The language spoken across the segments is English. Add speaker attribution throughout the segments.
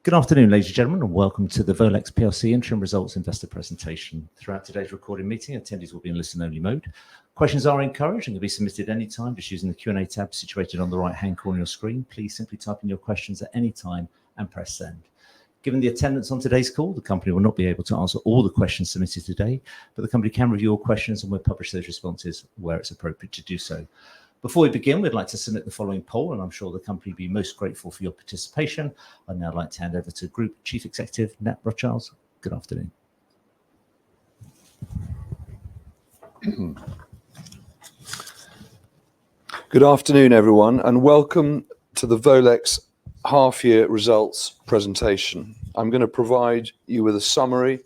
Speaker 1: Good afternoon, ladies and gentlemen, and welcome to the VOLEX PLC Interim Results Investor Presentation. Throughout today's recorded meeting, attendees will be in listen-only mode. Questions are encouraged and can be submitted any time just using the Q&A tab situated on the right-hand corner of your screen. Please simply type in your questions at any time and press send. Given the attendance on today's call, the company will not be able to answer all the questions submitted today, but the company can review all questions and will publish those responses where it's appropriate to do so. Before we begin, we'd like to submit the following poll, and I'm sure the company will be most grateful for your participation. I'd now like to hand over to Group Chief Executive, Nat Rothschild. Good afternoon.
Speaker 2: Good afternoon, everyone, and welcome to the VOLEX half-year results presentation. I'm going to provide you with a summary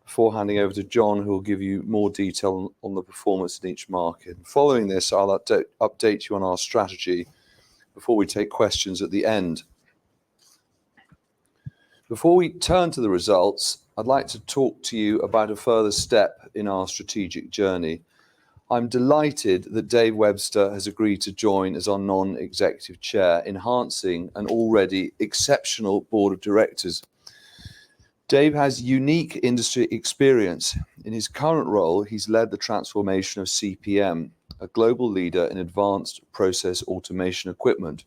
Speaker 2: before handing over to John, who will give you more detail on the performance in each market. Following this, I'll update you on our strategy before we take questions at the end. Before we turn to the results, I'd like to talk to you about a further step in our strategic journey. I'm delighted that Dave Webster has agreed to join as our non-executive chair, enhancing an already exceptional board of directors. Dave has unique industry experience. In his current role, he's led the transformation of CPM, a global leader in advanced process automation equipment.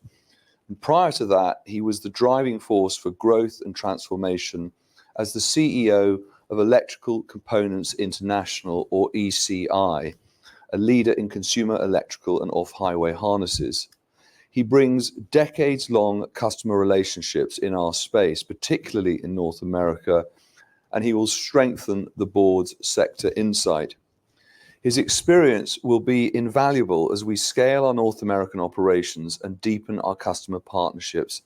Speaker 2: And prior to that, he was the driving force for growth and transformation as the CEO of Electrical Components International, or ECI, a leader in consumer electrical and off-highway harnesses. He brings decades-long customer relationships in our space, particularly in North America, and he will strengthen the board's sector insight. His experience will be invaluable as we scale our North American operations and deepen our customer partnerships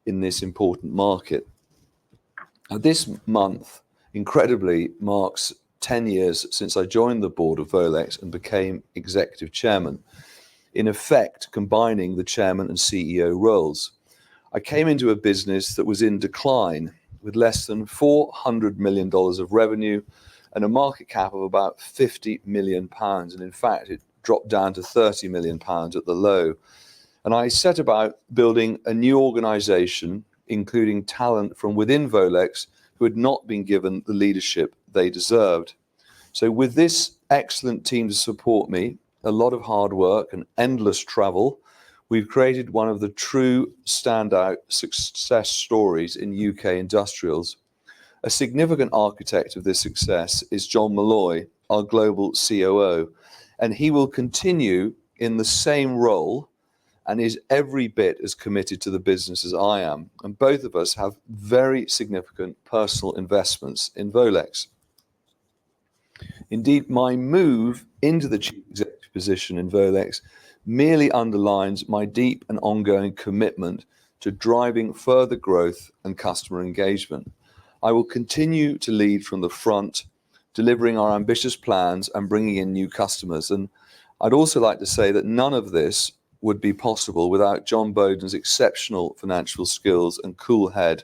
Speaker 2: in this important market. Now, this month, incredibly, marks 10 years since I joined the board of VOLEX and became executive chairman, in effect combining the chairman and CEO roles. I came into a business that was in decline with less than $400 million of revenue and a market cap of about £50 million. And in fact, it dropped down to £30 million at the low. And I set about building a new organization, including talent from within VOLEX who had not been given the leadership they deserved. So with this excellent team to support me, a lot of hard work and endless travel, we've created one of the true standout success stories in UK industrials. A significant architect of this success is John Malloy, our global COO, and he will continue in the same role and is every bit as committed to the business as I am. And both of us have very significant personal investments in VOLEX. Indeed, my move into the chief executive position in VOLEX merely underlines my deep and ongoing commitment to driving further growth and customer engagement. I will continue to lead from the front, delivering our ambitious plans and bringing in new customers. And I'd also like to say that none of this would be possible without John Bowden's exceptional financial skills and cool head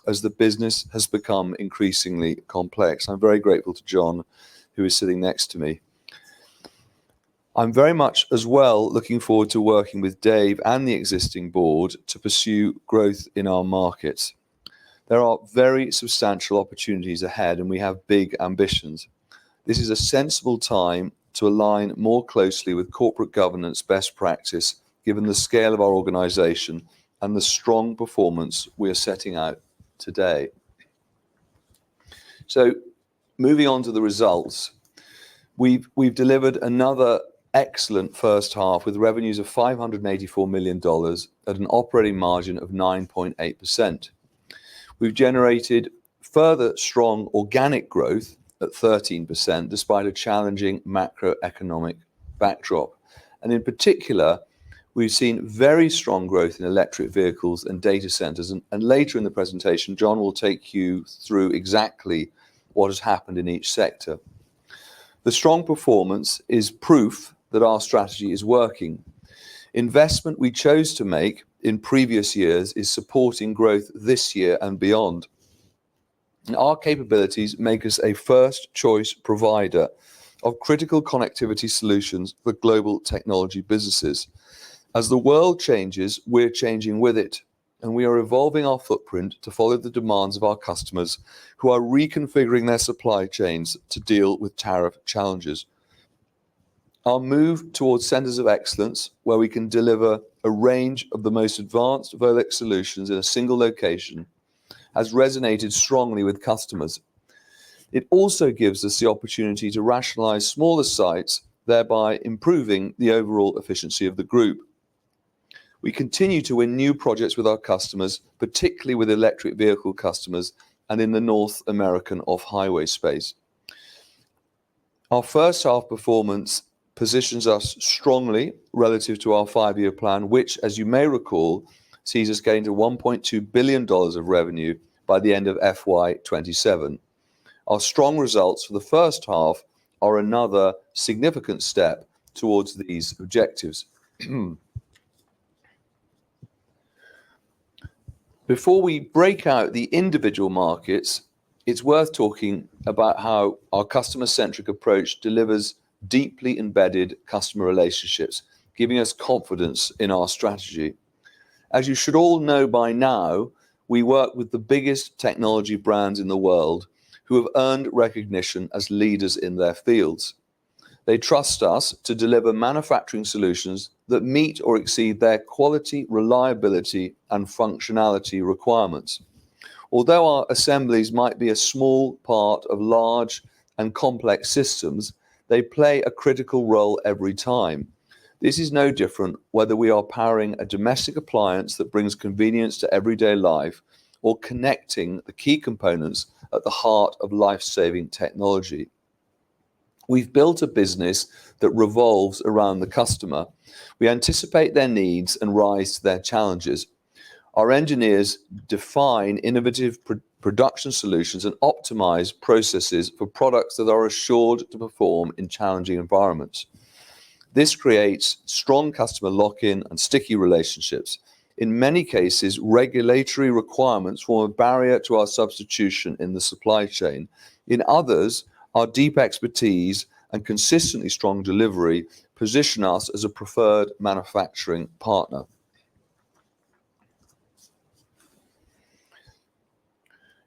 Speaker 2: as the business has become increasingly complex. I'm very grateful to John, who is sitting next to me. I'm very much as well looking forward to working with Dave and the existing board to pursue growth in our markets. There are very substantial opportunities ahead and we have big ambitions. This is a sensible time to align more closely with corporate governance best practice, given the scale of our organization and the strong performance we are setting out today. So moving on to the results, we've delivered another excellent first half with revenues of $584 million at an operating margin of 9.8%. We've generated further strong organic growth at 13% despite a challenging macroeconomic backdrop. And in particular, we've seen very strong growth in electric vehicles and data centers. And later in the presentation, John will take you through exactly what has happened in each sector. The strong performance is proof that our strategy is working. Investment we chose to make in previous years is supporting growth this year and beyond. Our capabilities make us a first choice provider of critical connectivity solutions for global technology businesses. As the world changes, we're changing with it. and we are evolving our footprint to follow the demands of our customers who are reconfiguring their supply chains to deal with tariff challenges. Our move towards centers of excellence, where we can deliver a range of the most advanced VOLEX solutions in a single location, has resonated strongly with customers. It also gives us the opportunity to rationalize smaller sites, thereby improving the overall efficiency of the group. We continue to win new projects with our customers, particularly with electric vehicle customers and in the North American off-highway space. Our first half performance positions us strongly relative to our 5-year plan, which, as you may recall, sees us getting to $1.2 billion of revenue by the end of FY27. Our strong results for the first half are another significant step towards these objectives. Before we break out the individual markets, it's worth talking about how our customer-centric approach delivers deeply embedded customer relationships, giving us confidence in our strategy. As you should all know by now, we work with the biggest technology brands in the world who have earned recognition as leaders in their fields. They trust us to deliver manufacturing solutions that meet or exceed their quality, reliability, and functionality requirements. Although our assemblies might be a small part of large and complex systems, they play a critical role every time. This is no different whether we are powering a domestic appliance that brings convenience to everyday life or connecting the key components at the heart of life-saving technology. We've built a business that revolves around the customer. We anticipate their needs and rise to their challenges. Our engineers define innovative production solutions and optimize processes for products that are assured to perform in challenging environments. This creates strong customer lock-in and sticky relationships. In many cases, regulatory requirements form a barrier to our substitution in the supply chain. In others, our deep expertise and consistently strong delivery position us as a preferred manufacturing partner.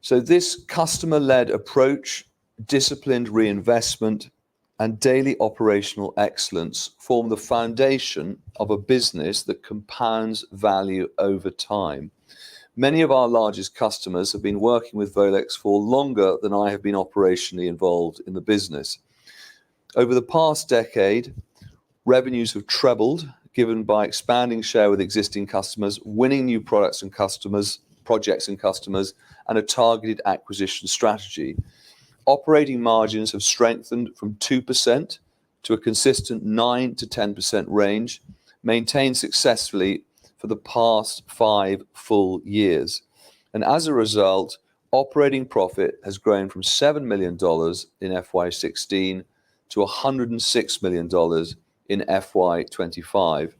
Speaker 2: So this customer-led approach, disciplined reinvestment, and daily operational excellence form the foundation of a business that compounds value over time. Many of our largest customers have been working with VOLEX for longer than I have been operationally involved in the business. Over the past decade, revenues have trebled, given by expanding share with existing customers, winning new projects and customers, and a targeted acquisition strategy. Operating margins have strengthened from 2% to a consistent 9 to 10% range, maintained successfully for the past 5 full years. And as a result, operating profit has grown from $7 million in FY16 to $106 million in FY25.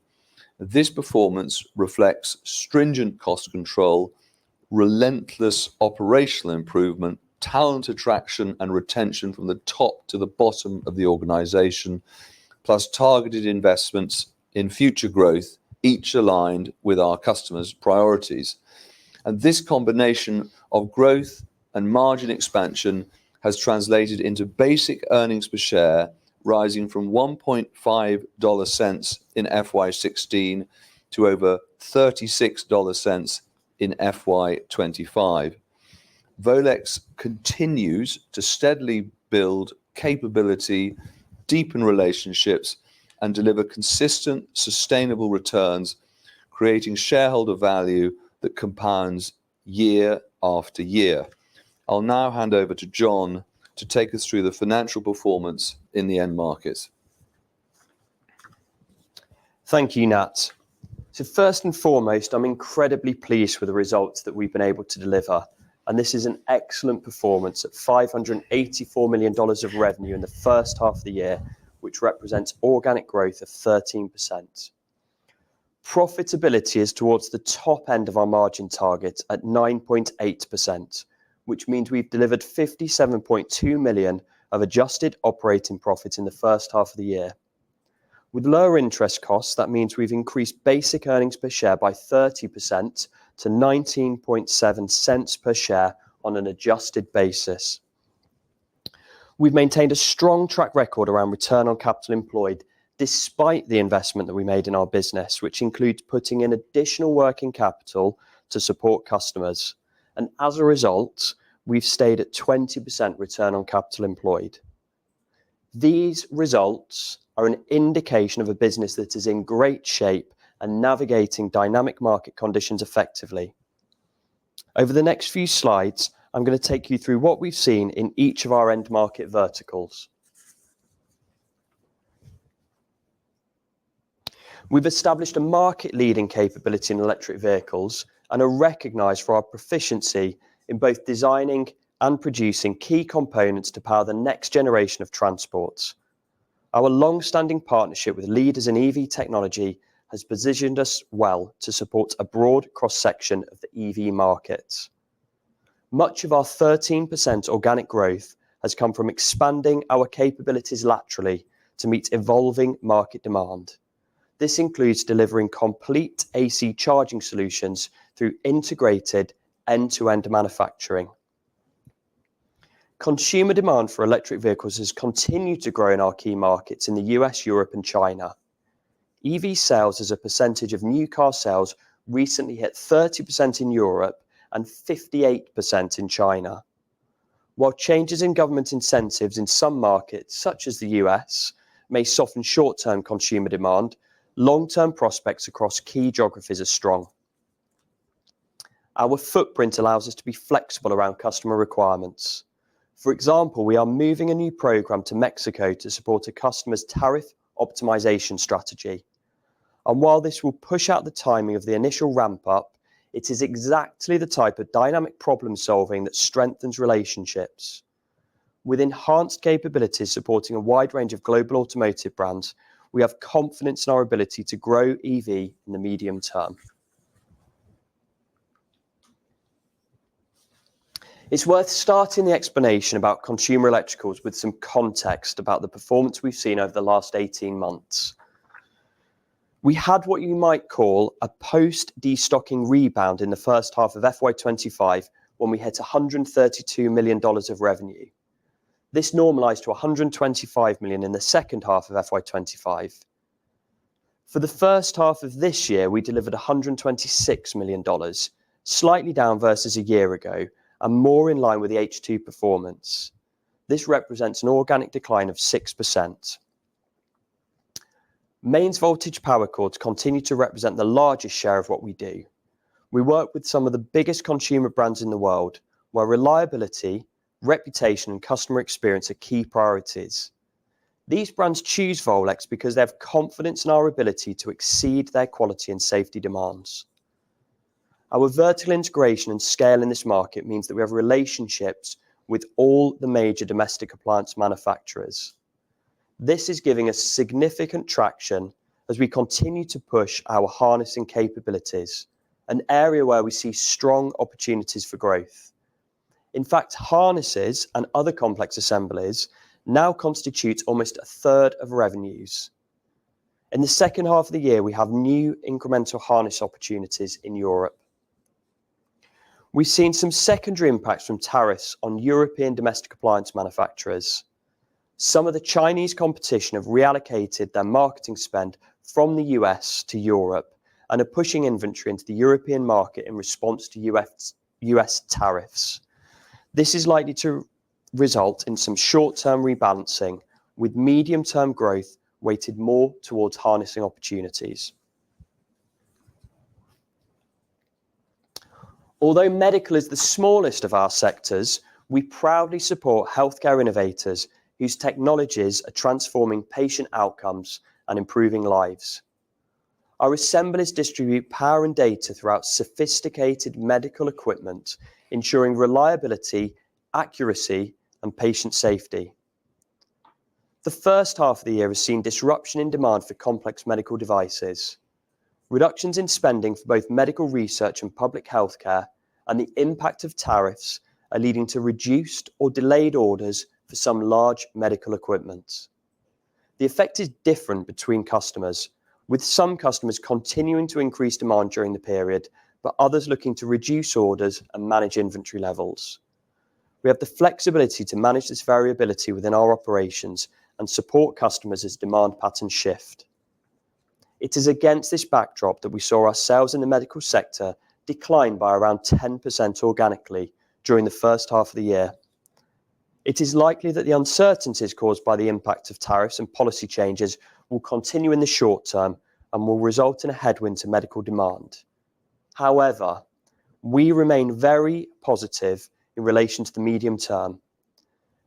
Speaker 2: This performance reflects stringent cost control, relentless operational improvement, talent attraction and retention from the top to the bottom of the organization, plus targeted investments in future growth, each aligned with our customers' priorities. And this combination of growth and margin expansion has translated into basic earnings per share rising from 1.5 cents in FY16 to over 36 cents in FY25. VOLEX continues to steadily build capability, deepen relationships, and deliver consistent, sustainable returns, creating shareholder value that compounds year after year. I'll now hand over to John to take us through the financial performance in the end markets.
Speaker 3: Thank you, Nat. So first and foremost, I'm incredibly pleased with the results that we've been able to deliver. And this is an excellent performance at $584 million of revenue in the first half of the year, which represents organic growth of 13%. Profitability is towards the top end of our margin target at 9.8%, which means we've delivered $57.2 million of adjusted operating profit in the first half of the year. With lower interest costs, that means we've increased basic earnings per share by 30% to 19.7 cents per share on an adjusted basis. We've maintained a strong track record around return on capital employed, despite the investment that we made in our business, which includes putting in additional working capital to support customers. And as a result, we've stayed at 20% return on capital employed. These results are an indication of a business that is in great shape and navigating dynamic market conditions effectively. Over the next few slides, I'm going to take you through what we've seen in each of our end market verticals. We've established a market-leading capability in electric vehicles and are recognised for our proficiency in both designing and producing key components to power the next generation of transport. Our long-standing partnership with leaders in EV technology has positioned us well to support a broad cross-section of the EV market. Much of our 13% organic growth has come from expanding our capabilities laterally to meet evolving market demand. This includes delivering complete AC charging solutions through integrated end-to-end manufacturing. Consumer demand for electric vehicles has continued to grow in our key markets in the US, Europe, and China. EV sales as a percentage of new car sales recently hit 30% in Europe and 58% in China. While changes in government incentives in some markets, such as the US, may soften short-term consumer demand, long-term prospects across key geographies are strong. Our footprint allows us to be flexible around customer requirements. For example, we are moving a new program to Mexico to support a customer's tariff optimization strategy. And while this will push out the timing of the initial ramp-up, it is exactly the type of dynamic problem-solving that strengthens relationships. With enhanced capabilities supporting a wide range of global automotive brands, we have confidence in our ability to grow EV in the medium term. It's worth starting the explanation about consumer electricals with some context about the performance we've seen over the last 18 months. We had what you might call a post-destocking rebound in the first half of FY25 when we hit $132 million of revenue. This normalised to $125 million in the second half of FY25. For the first half of this year, we delivered $126 million, slightly down versus a year ago, and more in line with the H2 performance. This represents an organic decline of 6%. Mains voltage power cords continue to represent the largest share of what we do. We work with some of the biggest consumer brands in the world, where reliability, reputation, and customer experience are key priorities. These brands choose VOLEX because they have confidence in our ability to exceed their quality and safety demands. Our vertical integration and scale in this market means that we have relationships with all the major domestic appliance manufacturers. This is giving us significant traction as we continue to push our harnessing capabilities, an area where we see strong opportunities for growth. In fact, harnesses and other complex assemblies now constitute almost a third of revenues. In the second half of the year, we have new incremental harness opportunities in Europe. We've seen some secondary impacts from tariffs on European domestic appliance manufacturers. Some of the Chinese competition have reallocated their marketing spend from the US to Europe and are pushing inventory into the European market in response to US tariffs. This is likely to result in some short-term rebalancing, with medium-term growth weighted more towards harnessing opportunities. Although medical is the smallest of our sectors, we proudly support healthcare innovators whose technologies are transforming patient outcomes and improving lives. Our assemblies distribute power and data throughout sophisticated medical equipment, ensuring reliability, accuracy, and patient safety. The first half of the year has seen disruption in demand for complex medical devices. Reductions in spending for both medical research and public healthcare and the impact of tariffs are leading to reduced or delayed orders for some large medical equipment. The effect is different between customers, with some customers continuing to increase demand during the period, but others looking to reduce orders and manage inventory levels. We have the flexibility to manage this variability within our operations and support customers as demand patterns shift. It is against this backdrop that we saw our sales in the medical sector decline by around 10% organically during the first half of the year. It is likely that the uncertainties caused by the impact of tariffs and policy changes will continue in the short term and will result in a headwind to medical demand. However, we remain very positive in relation to the medium term.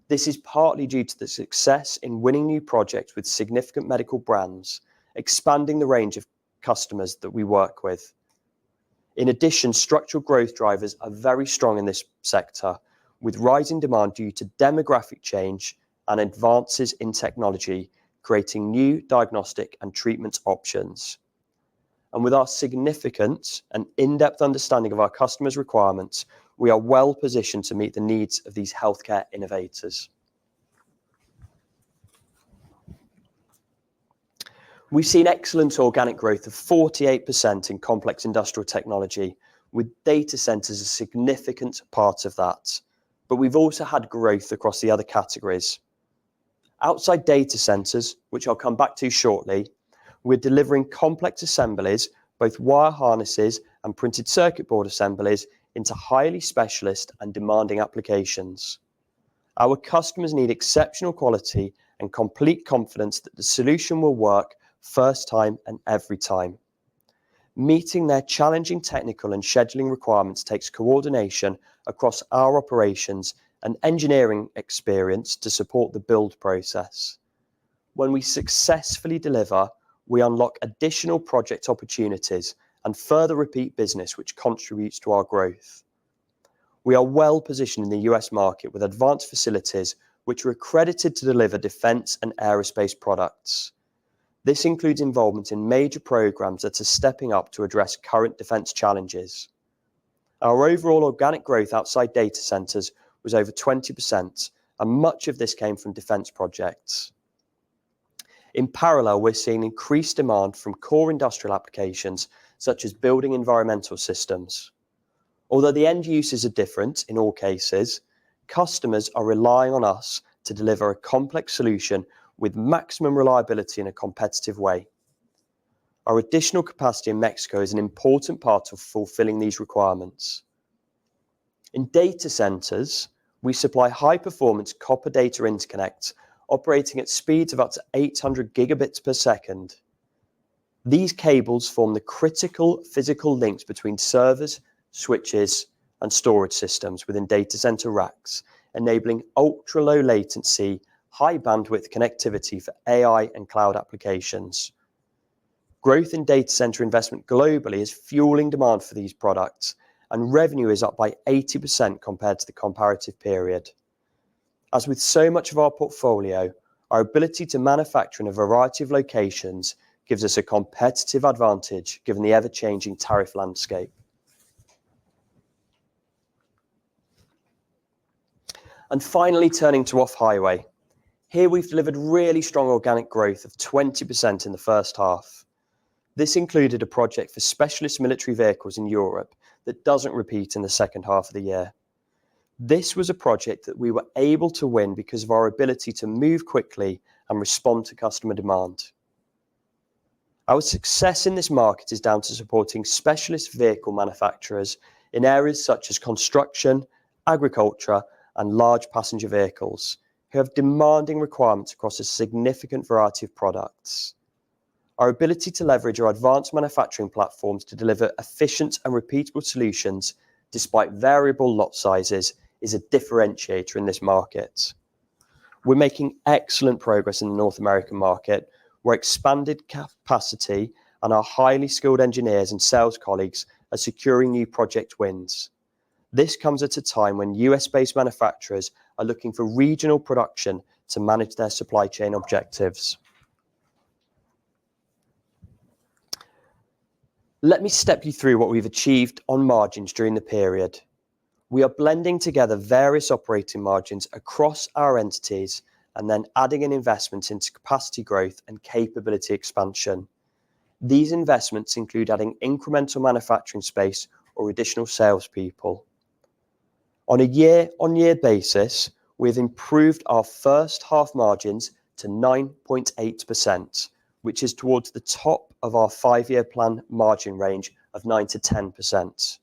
Speaker 3: This is partly due to the success in winning new projects with significant medical brands, expanding the range of customers that we work with. In addition, structural growth drivers are very strong in this sector, with rising demand due to demographic change and advances in technology, creating new diagnostic and treatment options. And with our significant and in-depth understanding of our customers' requirements, we are well positioned to meet the needs of these healthcare innovators. We've seen excellent organic growth of 48% in complex industrial technology, with data centers a significant part of that. But we've also had growth across the other categories. Outside data centers, which I'll come back to shortly, we're delivering complex assemblies, both wire harnesses and printed circuit board assemblies, into highly specialist and demanding applications. Our customers need exceptional quality and complete confidence that the solution will work first time and every time. Meeting their challenging technical and scheduling requirements takes coordination across our operations and engineering experience to support the build process. When we successfully deliver, we unlock additional project opportunities and further repeat business, which contributes to our growth. We are well positioned in the US market with advanced facilities which are accredited to deliver defence and aerospace products. This includes involvement in major programs that are stepping up to address current defence challenges. Our overall organic growth outside data centres was over 20%, and much of this came from defence projects. In parallel, we're seeing increased demand from core industrial applications such as building environmental systems. Although the end uses are different in all cases, customers are relying on us to deliver a complex solution with maximum reliability in a competitive way. Our additional capacity in Mexico is an important part of fulfilling these requirements. In data centers, we supply high-performance copper data interconnects operating at speeds of up to 800 gigabits per second. These cables form the critical physical links between servers, switches, and storage systems within data center racks, enabling ultra-low latency, high bandwidth connectivity for AI and cloud applications. Growth in data center investment globally is fueling demand for these products, and revenue is up by 80% compared to the comparative period. As with so much of our portfolio, our ability to manufacture in a variety of locations gives us a competitive advantage given the ever-changing tariff landscape. And finally, turning to off-highway. Here we've delivered really strong organic growth of 20% in the first half. This included a project for specialist military vehicles in Europe that doesn't repeat in the second half of the year. This was a project that we were able to win because of our ability to move quickly and respond to customer demand. Our success in this market is down to supporting specialist vehicle manufacturers in areas such as construction, agriculture, and large passenger vehicles, who have demanding requirements across a significant variety of products. Our ability to leverage our advanced manufacturing platforms to deliver efficient and repeatable solutions despite variable lot sizes is a differentiator in this market. We're making excellent progress in the North American market, where expanded capacity and our highly skilled engineers and sales colleagues are securing new project wins. This comes at a time when US-based manufacturers are looking for regional production to manage their supply chain objectives. Let me step you through what we've achieved on margins during the period. We are blending together various operating margins across our entities and then adding in investments into capacity growth and capability expansion. These investments include adding incremental manufacturing space or additional salespeople. On a year-on-year basis, we've improved our first half margins to 9.8%, which is towards the top of our 5-year plan margin range of 9 to 10%.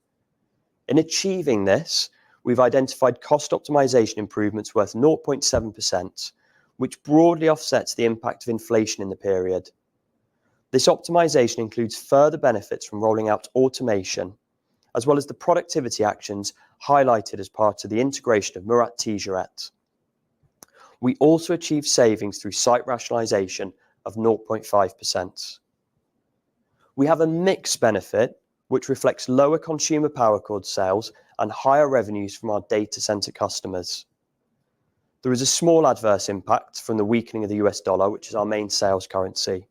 Speaker 3: In achieving this, we've identified cost optimization improvements worth 0.7%, which broadly offsets the impact of inflation in the period. This optimization includes further benefits from rolling out automation, as well as the productivity actions highlighted as part of the integration of Murat Ticaret. We also achieved savings through site rationalization of 0.5%. We have a mixed benefit, which reflects lower consumer power cord sales and higher revenues from our data center customers. There is a small adverse impact from the weakening of the US dollar, which is our main sales currency.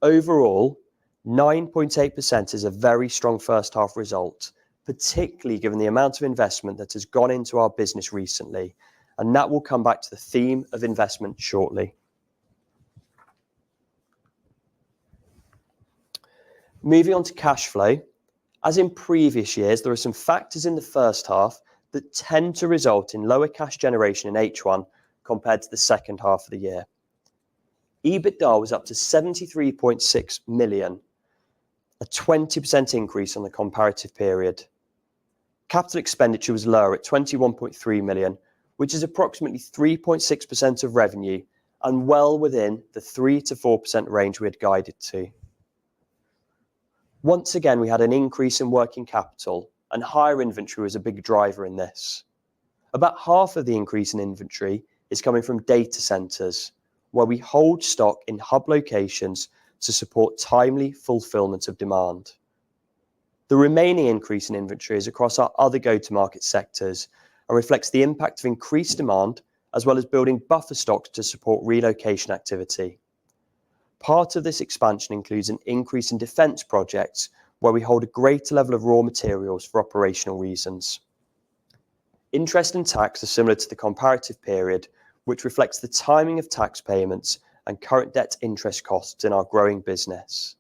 Speaker 3: Overall, 9.8% is a very strong first half result, particularly given the amount of investment that has gone into our business recently, and that will come back to the theme of investment shortly. Moving on to cash flow. As in previous years, there are some factors in the first half that tend to result in lower cash generation in H1 compared to the second half of the year. EBITDA was up to 73.6 million, a 20% increase on the comparative period. Capital expenditure was lower at 21.3 million, which is approximately 3.6% of revenue and well within the 3 to 4% range we had guided to. Once again, we had an increase in working capital, and higher inventory was a big driver in this. About half of the increase in inventory is coming from data centers, where we hold stock in hub locations to support timely fulfillment of demand. The remaining increase in inventory is across our other go-to-market sectors and reflects the impact of increased demand, as well as building buffer stocks to support relocation activity. Part of this expansion includes an increase in defence projects, where we hold a greater level of raw materials for operational reasons. Interest and tax are similar to the comparative period, which reflects the timing of tax payments and current debt interest costs in our growing business.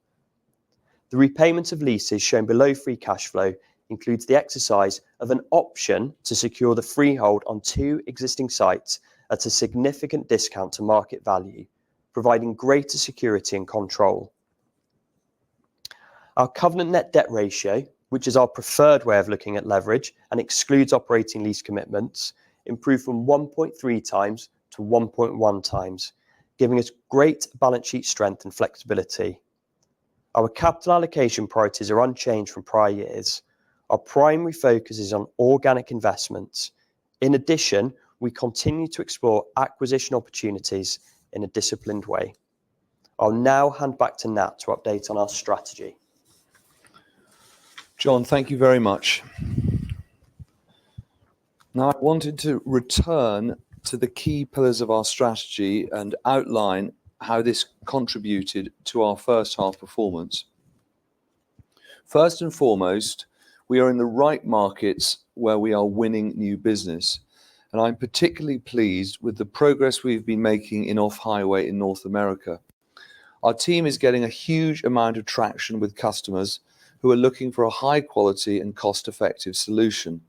Speaker 3: The repayment of leases shown below free cash flow includes the exercise of an option to secure the freehold on 2 existing sites at a significant discount to market value, providing greater security and control. Our covenant net debt ratio, which is our preferred way of looking at leverage and excludes operating lease commitments, improved from 1.3 times to 1.1 times, giving us great balance sheet strength and flexibility. Our capital allocation priorities are unchanged from prior years. Our primary focus is on organic investments. In addition, we continue to explore acquisition opportunities in a disciplined way. I'll now hand back to Nat to update on our strategy.
Speaker 2: John, thank you very much. Now, I wanted to return to the key pillars of our strategy and outline how this contributed to our first half performance. First and foremost, we are in the right markets where we are winning new business, and I'm particularly pleased with the progress we've been making in off-highway in North America. Our team is getting a huge amount of traction with customers who are looking for a high quality and cost-effective solution.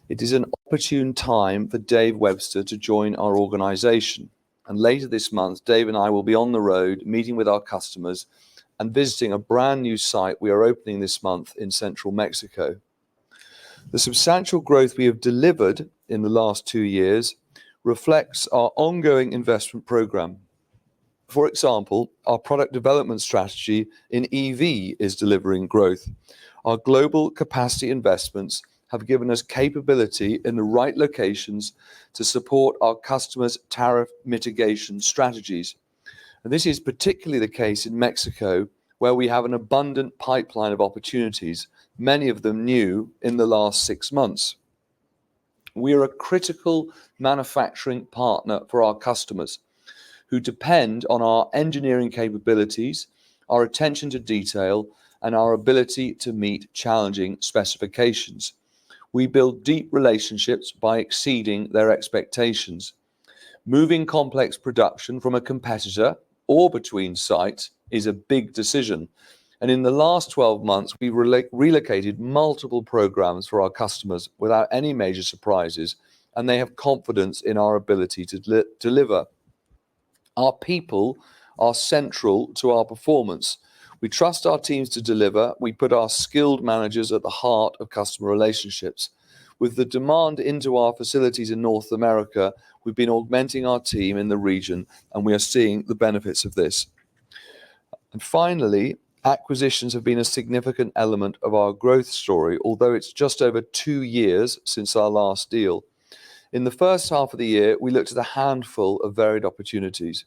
Speaker 2: It is an opportune time for Dave Webster to join our organization, and later this month, Dave and I will be on the road meeting with our customers and visiting a brand new site we are opening this month in central Mexico. The substantial growth we have delivered in the last 2 years reflects our ongoing investment program. For example, our product development strategy in EV is delivering growth. Our global capacity investments have given us capability in the right locations to support our customers' tariff mitigation strategies. And this is particularly the case in Mexico, where we have an abundant pipeline of opportunities, many of them new in the last 6 months. We are a critical manufacturing partner for our customers, who depend on our engineering capabilities, our attention to detail, and our ability to meet challenging specifications. We build deep relationships by exceeding their expectations. Moving complex production from a competitor or between sites is a big decision. And in the last 12 months, we relocated multiple programs for our customers without any major surprises, and they have confidence in our ability to deliver. Our people are central to our performance. We trust our teams to deliver. We put our skilled managers at the heart of customer relationships. With the demand into our facilities in North America, we've been augmenting our team in the region, and we are seeing the benefits of this. And finally, acquisitions have been a significant element of our growth story, although it's just over 2 years since our last deal. In the first half of the year, we looked at a handful of varied opportunities,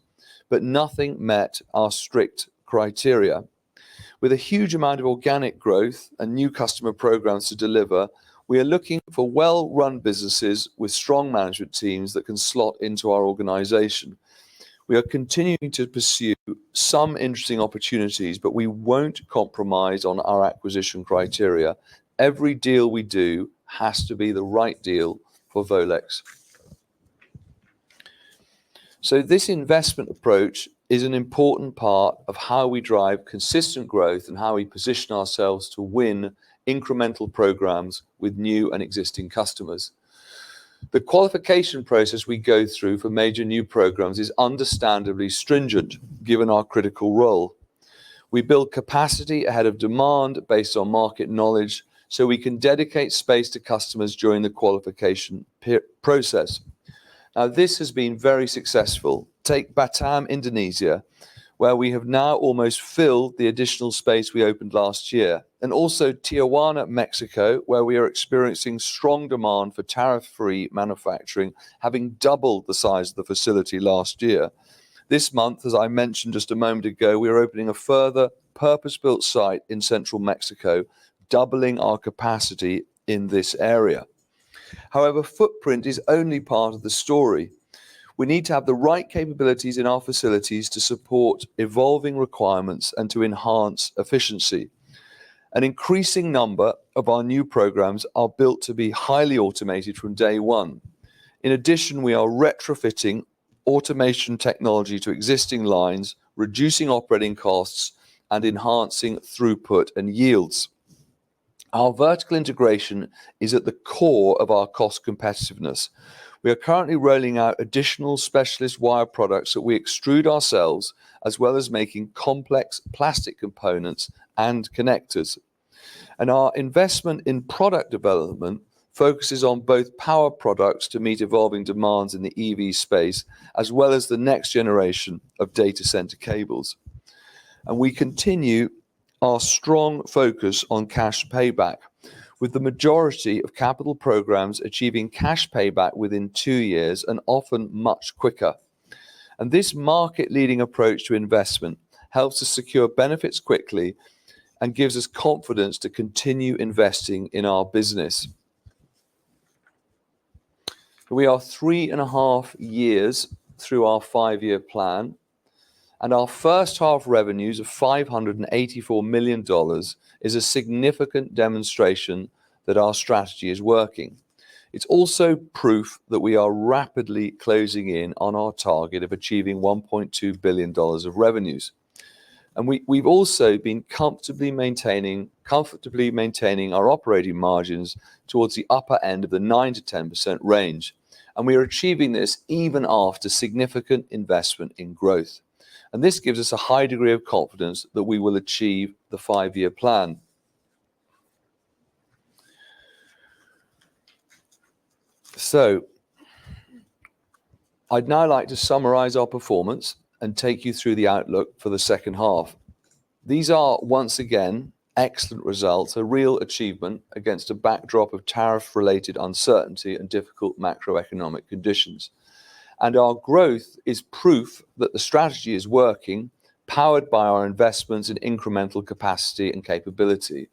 Speaker 2: but nothing met our strict criteria. With a huge amount of organic growth and new customer programs to deliver, we are looking for well-run businesses with strong management teams that can slot into our organization. We are continuing to pursue some interesting opportunities, but we won't compromise on our acquisition criteria. Every deal we do has to be the right deal for VOLEX. So this investment approach is an important part of how we drive consistent growth and how we position ourselves to win incremental programs with new and existing customers. The qualification process we go through for major new programs is understandably stringent, given our critical role. We build capacity ahead of demand based on market knowledge, so we can dedicate space to customers during the qualification process. Now, this has been very successful. Take Batam, Indonesia, where we have now almost filled the additional space we opened last year, and also Tijuana, Mexico, where we are experiencing strong demand for tariff-free manufacturing, having doubled the size of the facility last year. This month, as I mentioned just a moment ago, we are opening a further purpose-built site in central Mexico, doubling our capacity in this area. However, footprint is only part of the story. We need to have the right capabilities in our facilities to support evolving requirements and to enhance efficiency. An increasing number of our new programs are built to be highly automated from day one. In addition, we are retrofitting automation technology to existing lines, reducing operating costs and enhancing throughput and yields. Our vertical integration is at the core of our cost competitiveness. We are currently rolling out additional specialist wire products that we extrude ourselves, as well as making complex plastic components and connectors. And our investment in product development focuses on both power products to meet evolving demands in the EV space, as well as the next generation of data center cables. And we continue our strong focus on cash payback, with the majority of capital programs achieving cash payback within 2 years and often much quicker. And this market-leading approach to investment helps us secure benefits quickly and gives us confidence to continue investing in our business. We are 3.5 years through our 5-year plan, and our first half revenues of $584 million is a significant demonstration that our strategy is working. It's also proof that we are rapidly closing in on our target of achieving $1.2 billion of revenues. And we've also been comfortably maintaining our operating margins towards the upper end of the 9 to 10% range. And we are achieving this even after significant investment in growth. And this gives us a high degree of confidence that we will achieve the 5-year plan. So, I'd now like to summarize our performance and take you through the outlook for the second half. These are, once again, excellent results, a real achievement against a backdrop of tariff-related uncertainty and difficult macroeconomic conditions. And our growth is proof that the strategy is working, powered by our investments in incremental capacity and capability.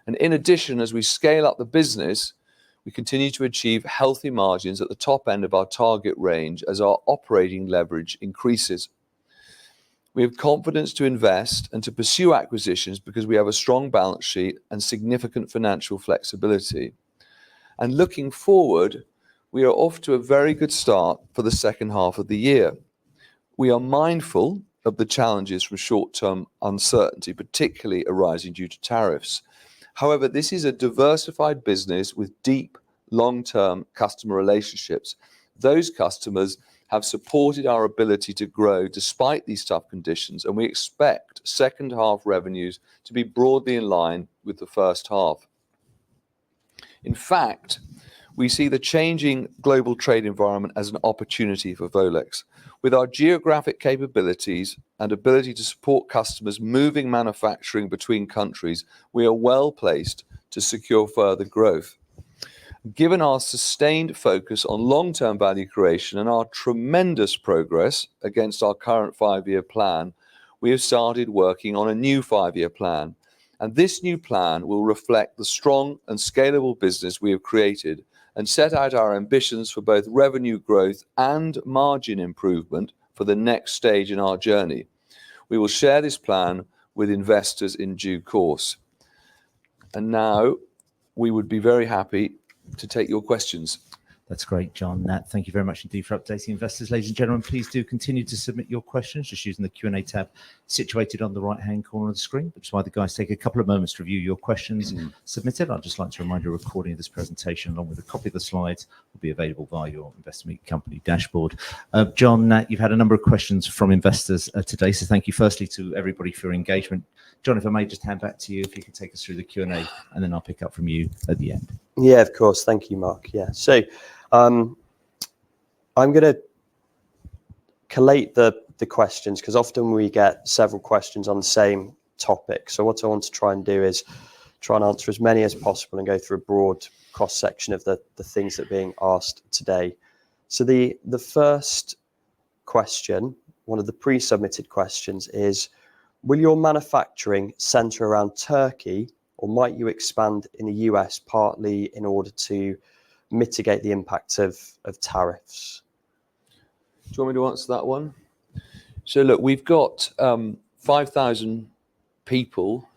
Speaker 2: And in addition, as we scale up the business, we continue to achieve healthy margins at the top end of our target range as our operating leverage increases. We have confidence to invest and to pursue acquisitions because we have a strong balance sheet and significant financial flexibility. And looking forward, we are off to a very good start for the second half of the year. We are mindful of the challenges from short-term uncertainty, particularly arising due to tariffs. However, this is a diversified business with deep, long-term customer relationships. Those customers have supported our ability to grow despite these tough conditions, and we expect second half revenues to be broadly in line with the first half. In fact, we see the changing global trade environment as an opportunity for VOLEX. With our geographic capabilities and ability to support customers moving manufacturing between countries, we are well placed to secure further growth. Given our sustained focus on long-term value creation and our tremendous progress against our current 5-year plan, we have started working on a new 5-year plan. And this new plan will reflect the strong and scalable business we have created and set out our ambitions for both revenue growth and margin improvement for the next stage in our journey. We will share this plan with investors in due course. And now we would be very happy to take your questions.
Speaker 1: That's great, John. Nat, thank you very much indeed for updating investors. Ladies and gentlemen, please do continue to submit your questions just using the Q&A tab situated on the right-hand corner of the screen. Which is why the guys take a couple of moments to review your questions submitted. I'd just like to remind you a recording of this presentation along with a copy of the slides will be available via your Investor Meet Company dashboard. John, Nat, you've had a number of questions from investors today, so thank you firstly to everybody for your engagement. John, if I may just hand back to you, if you could take us through the Q&A, and then I'll pick up from you at the end.
Speaker 3: Yeah, of course. Thank you, Mark. Yeah. So I'm going to collate the questions because often we get several questions on the same topic. So what I want to try and do is try and answer as many as possible and go through a broad cross-section of the things that are being asked today. So the first question, one of the pre-submitted questions is, will your manufacturing center around Turkey, or might you expand in the US partly in order to mitigate the impact of tariffs?
Speaker 2: Do you want me to answer that one? So look, we've got 5,000 people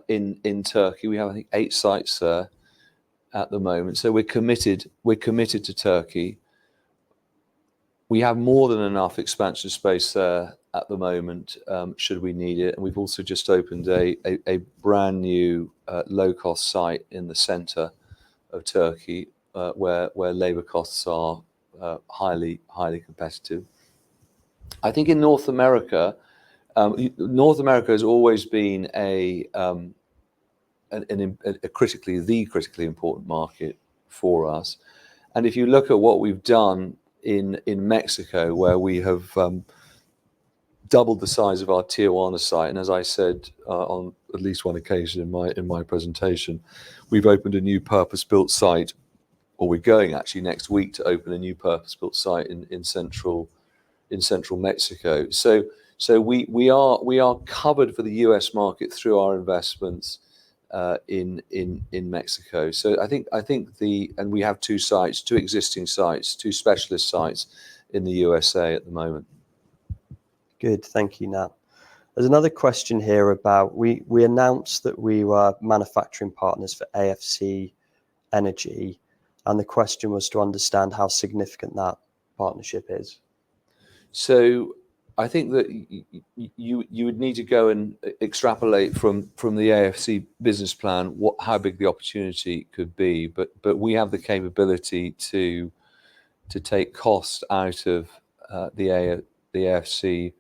Speaker 2: in Turkey. We have, I think, 8 sites there at the moment. So we're committed to Turkey. We have more than enough expansion space there at the moment, should we need it. And we've also just opened a brand new low-cost site in the center of Turkey, where labour costs are highly competitive. I think in North America has always been the critically important market for us. And if you look at what we've done in Mexico, where we have doubled the size of our Tijuana site, and as I said on at least one occasion in my presentation, we've opened a new purpose-built site, or we're going actually next week to open a new purpose-built site in central Mexico. So we are covered for the US market through our investments in Mexico. So I think and we have 2 sites, 2 existing sites, 2 specialist sites in the USA at the moment.
Speaker 3: Good, thank you, Nat. There's another question here about, we announced that we were manufacturing partners for AFC Energy, and the question was to understand how significant that partnership is.
Speaker 2: So I think that you would need to go and extrapolate from the AFC business plan how big the opportunity could be, but we have the capability to take cost out of the AFC,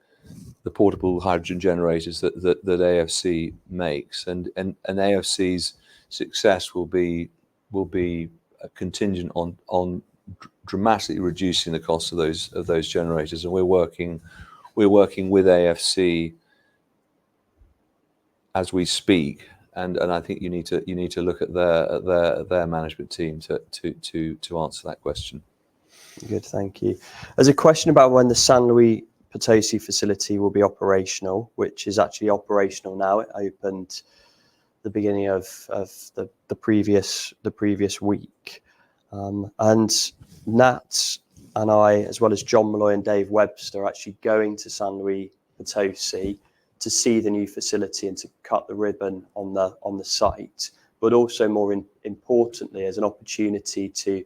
Speaker 2: the portable hydrogen generators that AFC makes, and AFC's success will be contingent on dramatically reducing the cost of those generators, and we're working with AFC as we speak, and I think you need to look at their management team to answer that question.
Speaker 3: Good, thank you. There's a question about when the San Luis Potosi facility will be operational, which is actually operational now. It opened the beginning of the previous week, and Nat and I, as well as John Malloy and Dave Webster, are actually going to San Luis Potosi to see the new facility and to cut the ribbon on the site, but also more importantly as an opportunity to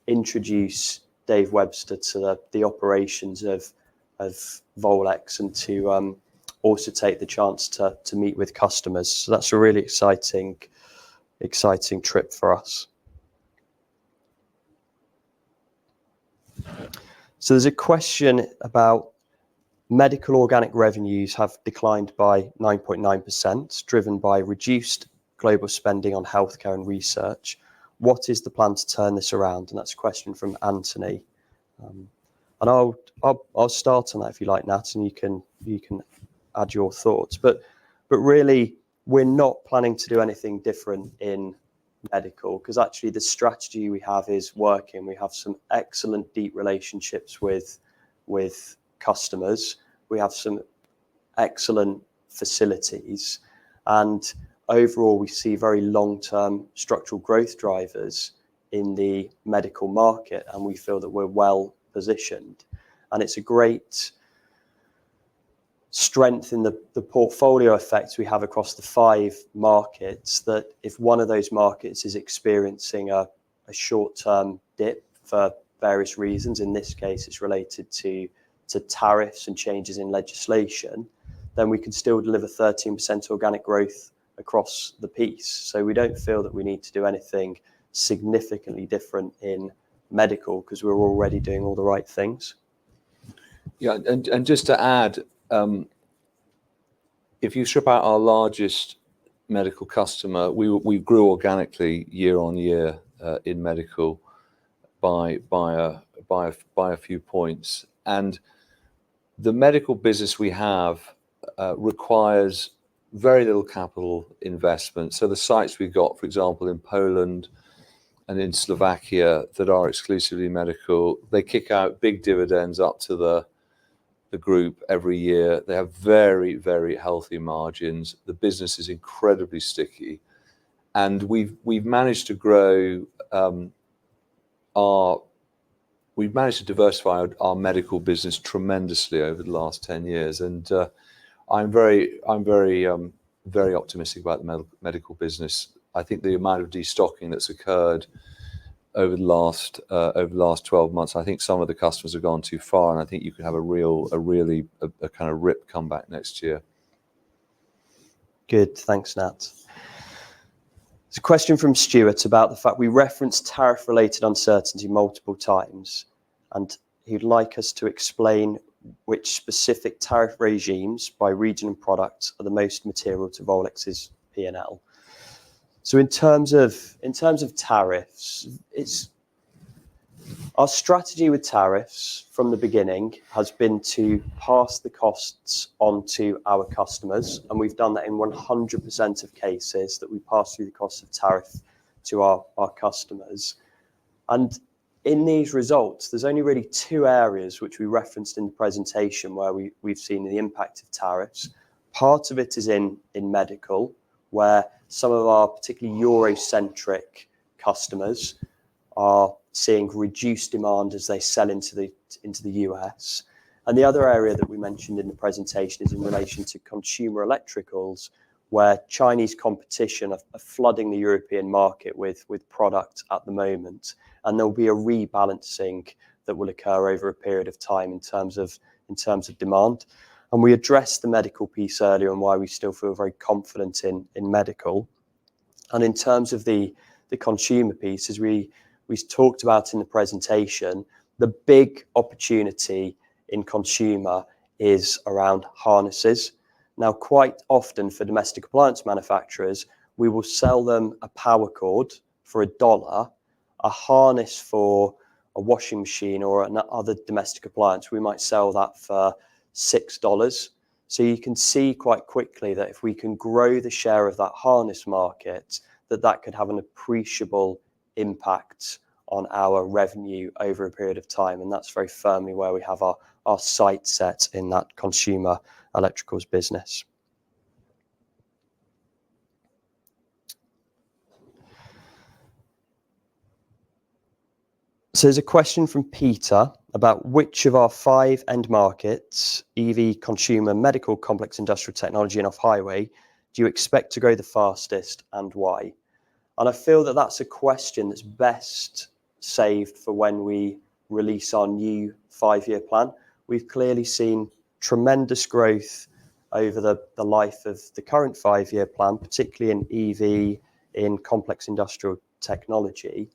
Speaker 3: introduce Dave Webster to the operations of VOLEX and to also take the chance to meet with customers. So that's a really exciting trip for us. So there's a question about medical organic revenues have declined by 9.9%, driven by reduced global spending on healthcare and research. What is the plan to turn this around? And that's a question from Anthony. And I'll start on that if you like, Nat, and you can add your thoughts. But really, we're not planning to do anything different in medical, because actually the strategy we have is working. We have some excellent deep relationships with customers. We have some excellent facilities, and overall we see very long-term structural growth drivers in the medical market, and we feel that we're well positioned. And it's a great strength in the portfolio effects we have across the 5 markets, that if one of those markets is experiencing a short-term dip for various reasons, in this case it's related to tariffs and changes in legislation, then we can still deliver 13% organic growth across the piece. So we don't feel that we need to do anything significantly different in medical, because we're already doing all the right things.
Speaker 2: Yeah, and just to add, if you strip out our largest medical customer, we grew organically year on year in medical by a few points. And the medical business we have requires very little capital investment. So the sites we've got, for example, in Poland and in Slovakia that are exclusively medical, they kick out big dividends up to the group every year. They have very, very healthy margins. The business is incredibly sticky, and we've managed to grow we've managed to diversify our medical business tremendously over the last 10 years, and I'm very optimistic about the medical business. I think the amount of destocking that's occurred over the last 12 months, I think some of the customers have gone too far, and I think you could have a really kind of rip comeback next year.
Speaker 3: Good, thanks, Nat. There's a question from Stuart about the fact we referenced tariff-related uncertainty multiple times, and he'd like us to explain which specific tariff regimes by region and product are the most material to Volex's P&L. So in terms of tariffs, our strategy with tariffs from the beginning has been to pass the costs on to our customers, and we've done that in 100% of cases, that we pass through the cost of tariff to our customers. And in these results, there's only really 2 areas which we referenced in the presentation where we've seen the impact of tariffs. Part of it is in medical, where some of our particularly Eurocentric customers are seeing reduced demand as they sell into the US. And the other area that we mentioned in the presentation is in relation to consumer electricals, where Chinese competition are flooding the European market with product at the moment. And there'll be a rebalancing that will occur over a period of time in terms of demand. And we addressed the medical piece earlier and why we still feel very confident in medical. And in terms of the consumer piece, as we talked about in the presentation, the big opportunity in consumer is around harnesses. Now, quite often for domestic appliance manufacturers, we will sell them a power cord for $1, a harness for a washing machine or another domestic appliance. We might sell that for $6. So you can see quite quickly that if we can grow the share of that harness market, that could have an appreciable impact on our revenue over a period of time. And that's very firmly where we have our sight set in that consumer electricals business. So there's a question from Peter about which of our 5 end markets, EV, consumer, medical, complex industrial technology and off-highway, do you expect to grow the fastest and why? And I feel that that's a question that's best saved for when we release our new 5-year plan. We've clearly seen tremendous growth over the life of the current 5-year plan, particularly in EV, in complex industrial technology.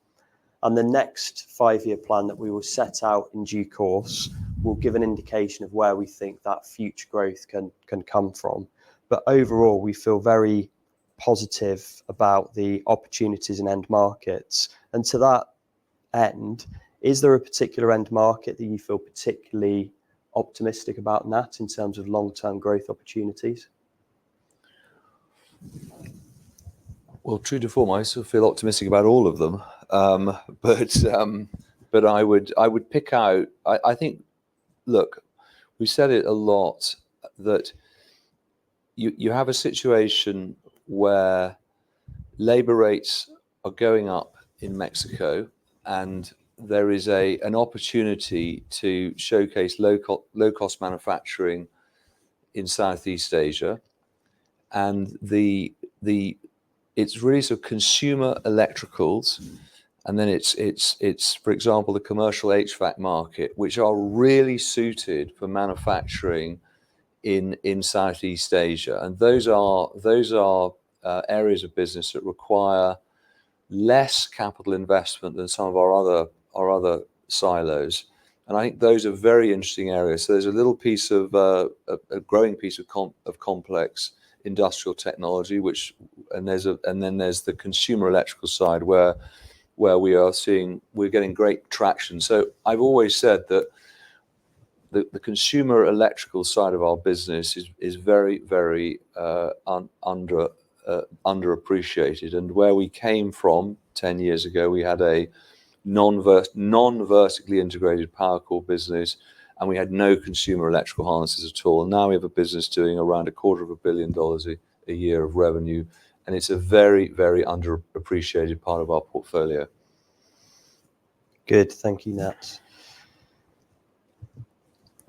Speaker 3: And the next 5-year plan that we will set out in due course will give an indication of where we think that future growth can come from. But overall, we feel very positive about the opportunities in end markets. And to that end, is there a particular end market that you feel particularly optimistic about, Nat, in terms of long-term growth opportunities?
Speaker 2: Well, true to form, I sort of feel optimistic about all of them. But I would pick out, I think, look, we said it a lot, that you have a situation where labor rates are going up in Mexico, and there is an opportunity to showcase low-cost manufacturing in Southeast Asia, and it's really sort of consumer electricals, and then it's for example the commercial HVAC market, which are really suited for manufacturing in Southeast Asia, and those are areas of business that require less capital investment than some of our other silos, and I think those are very interesting areas. So there's a little piece of a growing piece of complex industrial technology, and then there's the consumer electrical side where we're getting great traction. So I've always said that the consumer electrical side of our business is very, very underappreciated. And where we came from 10 years ago, we had a non-vertically integrated power core business, and we had no consumer electrical harnesses at all. And now we have a business doing around $250 million a year of revenue, and it's a very, very underappreciated part of our portfolio.
Speaker 3: Good, thank you, Nat.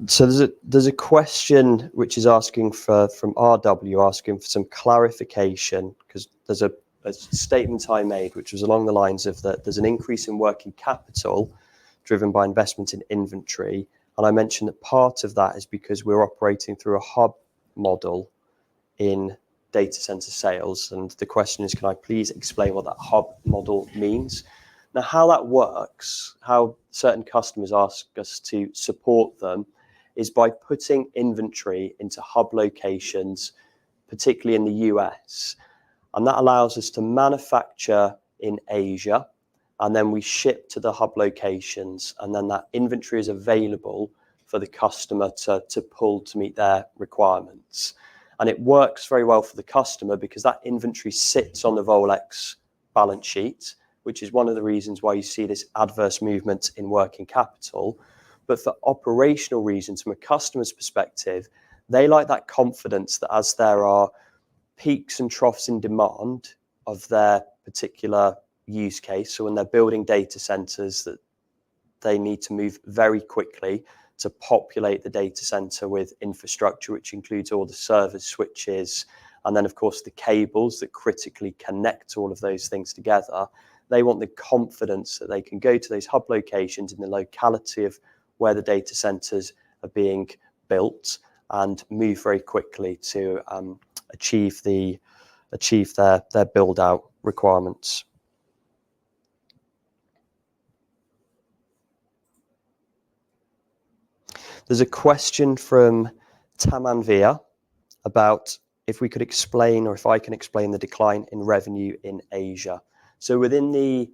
Speaker 3: So there's a question which is asking from RW, asking for some clarification, because there's a statement I made which was along the lines of that there's an increase in working capital driven by investment in inventory, and I mentioned that part of that is because we're operating through a hub model in data center sales, and the question is, can I please explain what that hub model means? Now, how that works, how certain customers ask us to support them, is by putting inventory into hub locations, particularly in the US. And that allows us to manufacture in Asia, and then we ship to the hub locations, and then that inventory is available for the customer to pull to meet their requirements. And it works very well for the customer because that inventory sits on the VOLEX balance sheet, which is one of the reasons why you see this adverse movement in working capital. But for operational reasons, from a customer's perspective, they like that confidence that as there are peaks and troughs in demand of their particular use case, so when they're building data centers, that they need to move very quickly to populate the data center with infrastructure, which includes all the servers, switches, and then of course the cables that critically connect all of those things together. They want the confidence that they can go to those hub locations in the locality of where the data centers are being built and move very quickly to achieve their build out requirements. There's a question from Tamanvia about if we could explain, or if I can explain, the decline in revenue in Asia. So within the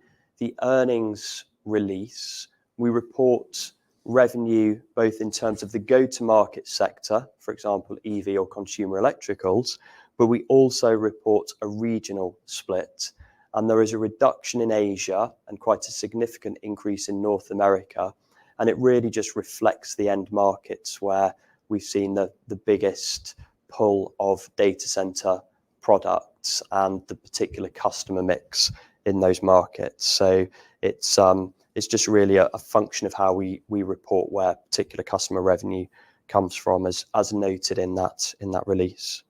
Speaker 3: earnings release, we report revenue both in terms of the go-to-market sector, for example, EV or consumer electricals, but we also report a regional split. And there is a reduction in Asia and quite a significant increase in North America. And it really just reflects the end markets where we've seen the biggest pull of data center products and the particular customer mix in those markets. So it's just really a function of how we report where particular customer revenue comes from, as noted in that release.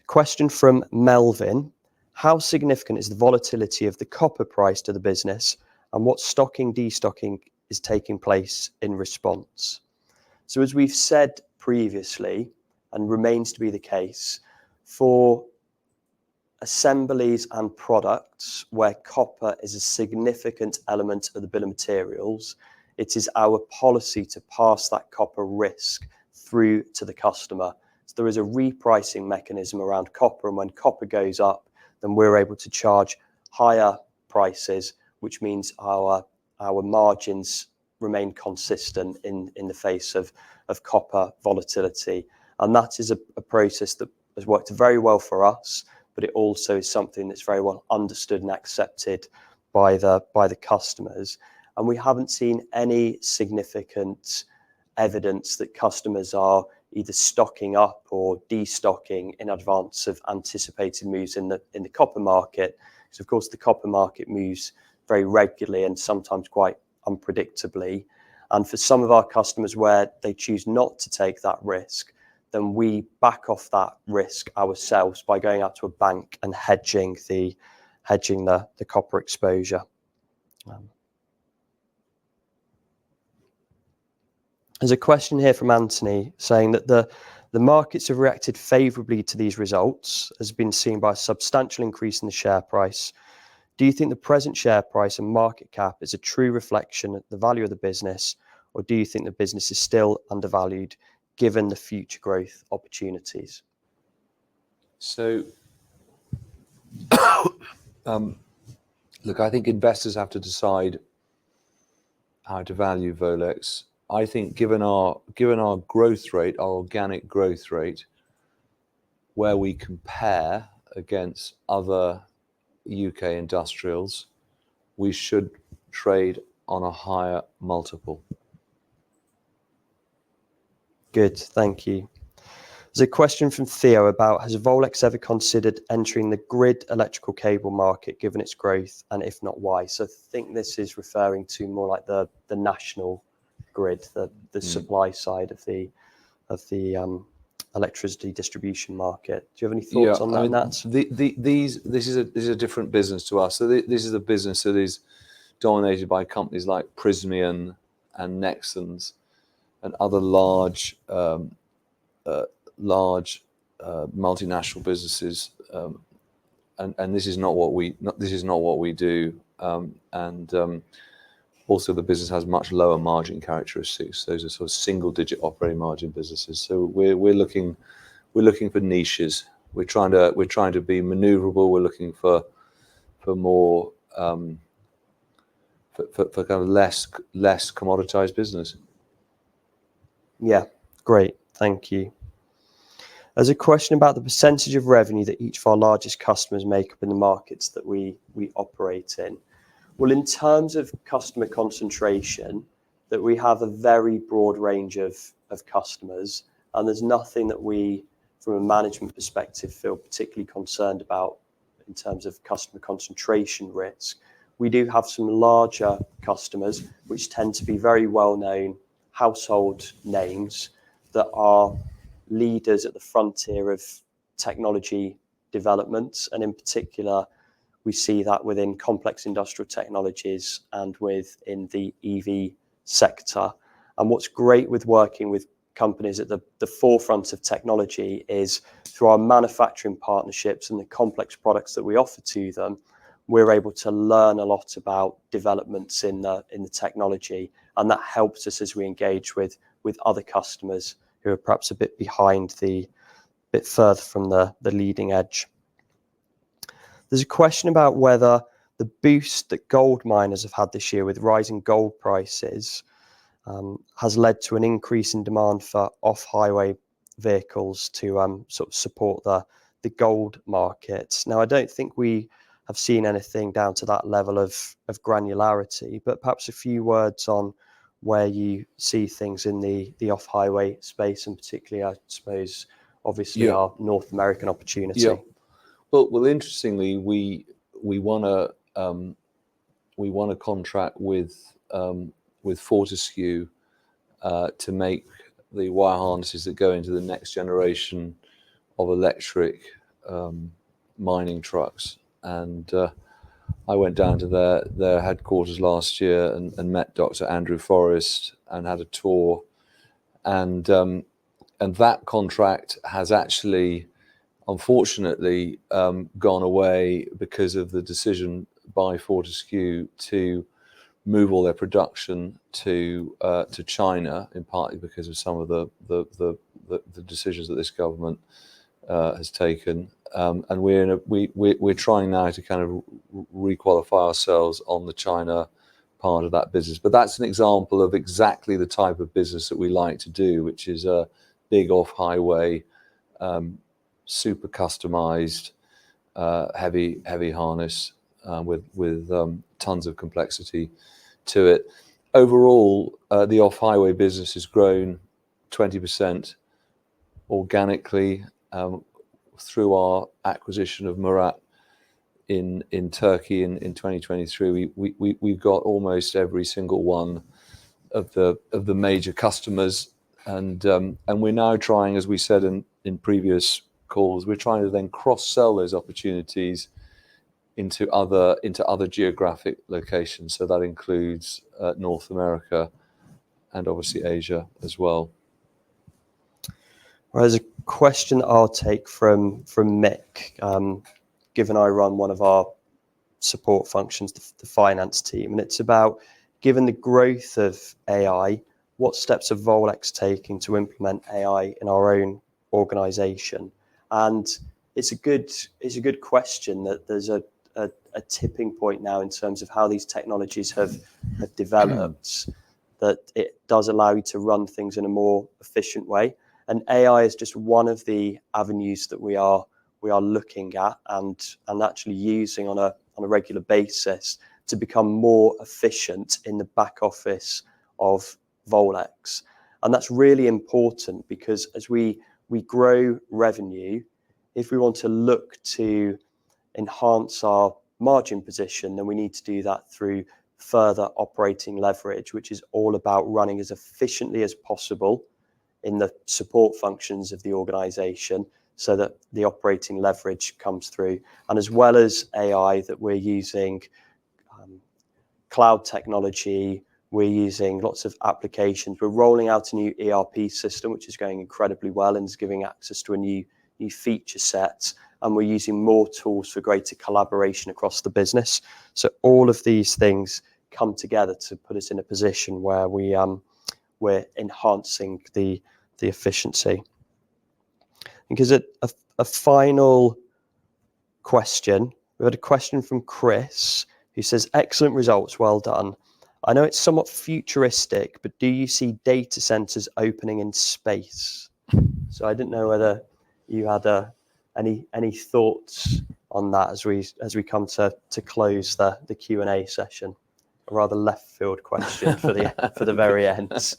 Speaker 3: Question from Melvin: how significant is the volatility of the copper price to the business, and what stocking, destocking is taking place in response? So as we've said previously, and remains to be the case, for assemblies and products where copper is a significant element of the bill of materials, it is our policy to pass that copper risk through to the customer. So there is a repricing mechanism around copper, and when copper goes up, then we're able to charge higher prices, which means our margins remain consistent in the face of copper volatility. And that is a process that has worked very well for us, but it also is something that's very well understood and accepted by the customers. And we haven't seen any significant evidence that customers are either stocking up or destocking in advance of anticipated moves in the copper market. Because of course the copper market moves very regularly and sometimes quite unpredictably. And for some of our customers where they choose not to take that risk, then we back off that risk ourselves by going out to a bank and hedging the copper exposure. There's a question here from Anthony saying that the markets have reacted favourably to these results, as been seen by a substantial increase in the share price. Do you think the present share price and market cap is a true reflection of the value of the business, or do you think the business is still undervalued given the future growth opportunities?
Speaker 2: So, look, I think investors have to decide how to value VOLEX. I think given our growth rate, our organic growth rate, where we compare against other UK industrials, we should trade on a higher multiple.
Speaker 3: Good, thank you. There's a question from Theo about, has VOLEX ever considered entering the grid electrical cable market given its growth, and if not, why? So I think this is referring to more like the national grid, the supply side of the electricity distribution market. Do you have any thoughts on that, Nat?
Speaker 2: This is a different business to us. So this is a business that is dominated by companies like Prysmian and Nexans and other large multinational businesses, and this is not what we do. Also, the business has much lower margin characteristics. Those are sort of single-digit operating margin businesses. So we're looking for niches. We're trying to be maneuverable. We're looking for more for kind of less commoditized business.
Speaker 3: Yeah, great, thank you. There's a question about the percentage of revenue that each of our largest customers make up in the markets that we operate in. Well, in terms of customer concentration, that we have a very broad range of customers, and there's nothing that we, from a management perspective, feel particularly concerned about in terms of customer concentration risk. We do have some larger customers, which tend to be very well-known household names that are leaders at the frontier of technology developments, and in particular, we see that within complex industrial technologies and within the EV sector. And what's great with working with companies at the forefront of technology is through our manufacturing partnerships and the complex products that we offer to them, we're able to learn a lot about developments in the technology, and that helps us as we engage with other customers who are perhaps a bit bit further from the leading edge. There's a question about whether the boost that gold miners have had this year with rising gold prices has led to an increase in demand for off-highway vehicles to sort of support the gold market. Now, I don't think we have seen anything down to that level of granularity, but perhaps a few words on where you see things in the off-highway space, and particularly, I suppose, obviously our North American opportunity.
Speaker 2: Yeah. Well, interestingly, we won a contract with Fortescue to make the wire harnesses that go into the next generation of electric mining trucks. and I went down to their headquarters last year and met Dr. Andrew Forrest and had a tour, and that contract has actually, unfortunately, gone away because of the decision by Fortescue to move all their production to China, in partly because of some of the decisions that this government has taken, and we're trying now to kind of requalify ourselves on the China part of that business. But that's an example of exactly the type of business that we like to do, which is a big off-highway, super customized, heavy harness with tons of complexity to it. Overall, the off-highway business has grown 20% organically through our acquisition of Murat in Turkey in 2023. We've got almost every single one of the major customers, and we're now trying, as we said in previous calls, we're trying to then cross-sell those opportunities into other geographic locations. So that includes North America and obviously Asia as well.
Speaker 3: Well, there's a question I'll take from Mick, given I run one of our support functions, the finance team, and it's about, given the growth of AI, what steps are VOLEX taking to implement AI in our own organisation? And it's a good question, that there's a tipping point now in terms of how these technologies have developed, that it does allow you to run things in a more efficient way. And AI is just one of the avenues that we are looking at and actually using on a regular basis to become more efficient in the back office of VOLEX. And that's really important, because as we grow revenue, if we want to look to enhance our margin position, then we need to do that through further operating leverage, which is all about running as efficiently as possible in the support functions of the organization, so that the operating leverage comes through. And as well as AI, that we're using cloud technology, we're using lots of applications. We're rolling out a new ERP system, which is going incredibly well and is giving access to a new feature set. And we're using more tools for greater collaboration across the business. So all of these things come together to put us in a position where we're enhancing the efficiency. Because a final question, we've had a question from Chris, who says, excellent results, well done. I know it's somewhat futuristic, but do you see data centers opening in space? So I didn't know whether you had any thoughts on that as we come to close the Q&A session. A rather left field question for the very end.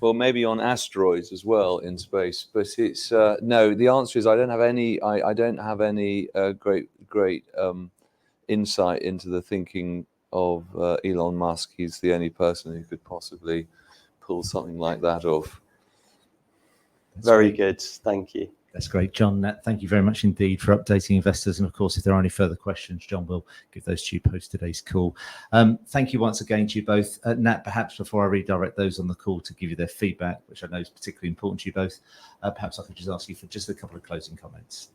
Speaker 2: Well, maybe on asteroids as well in space, but it's no. The answer is I don't have any. I don't have any great insight into the thinking of Elon Musk. He's the only person who could possibly pull something like that off.
Speaker 3: Very good, thank you.
Speaker 1: That's great, John. Nat, thank you very much indeed for updating investors. And of course, if there are any further questions, John will give those to you post today's call. Thank you once again to you both. Nat, perhaps before I redirect those on the call to give you their feedback, which I know is particularly important to you both, perhaps I could just ask you for just a couple of closing comments.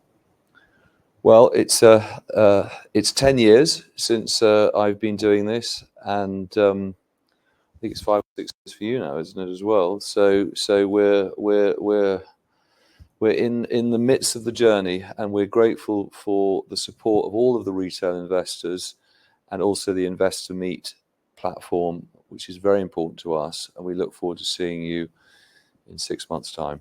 Speaker 2: Well, it's 10 years since I've been doing this, and I think it's 5 or 6 years for you now, isn't it, as well? So we're in the midst of the journey, and we're grateful for the support of all of the retail investors and also the Investor Meet platform, which is very important to us. And we look forward to seeing you in 6 months' time.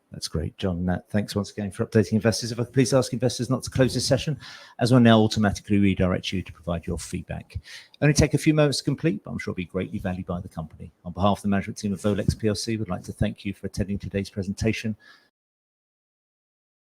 Speaker 1: That's great, John. Nat, thanks once again for updating investors. If I could please ask investors not to close this session, as we'll now automatically redirect you to provide your feedback. Only take a few moments to complete, but I'm sure it'll be greatly valued by the company. On behalf of the management team of VOLEX PLC, we'd like to thank you for attending today's presentation.